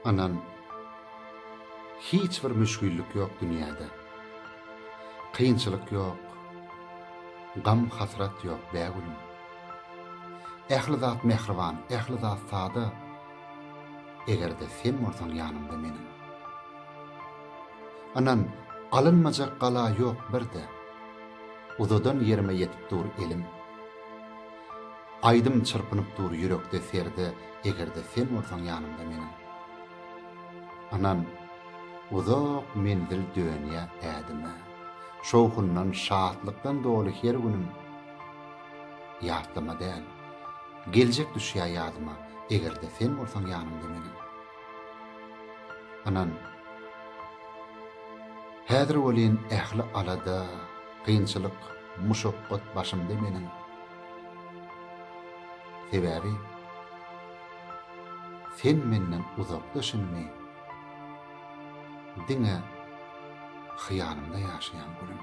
Anan, hiç bir müşküllik yok dünyada. Kıyınçılık yok. Gam hasrat yok bägülüm. Ähli zat mehriban, ähli zat sada. Egerde sen bolsaň ýanymda menim. Anan, alınmajak gala yok birde. Uzadan yerime yetip dur elim. Aydym çırpınıp dur yürekde serde, egerde sen bolsaň ýanymda menim. Anan, uzak menzil dönýä ädime. Şowhundan, şahatlykdan doly her günüm. Ýatlama däl. Geljek düşýär ýadyma, egerde sen bolsaň ýanymda menim. Anan, häzir welin ähli alada, kıyınçylyk, muşakkat başymda menim. Sebäbi, sen menden uzaklaşynmy? Diňe hyýanymda ýaşaýan gülüm.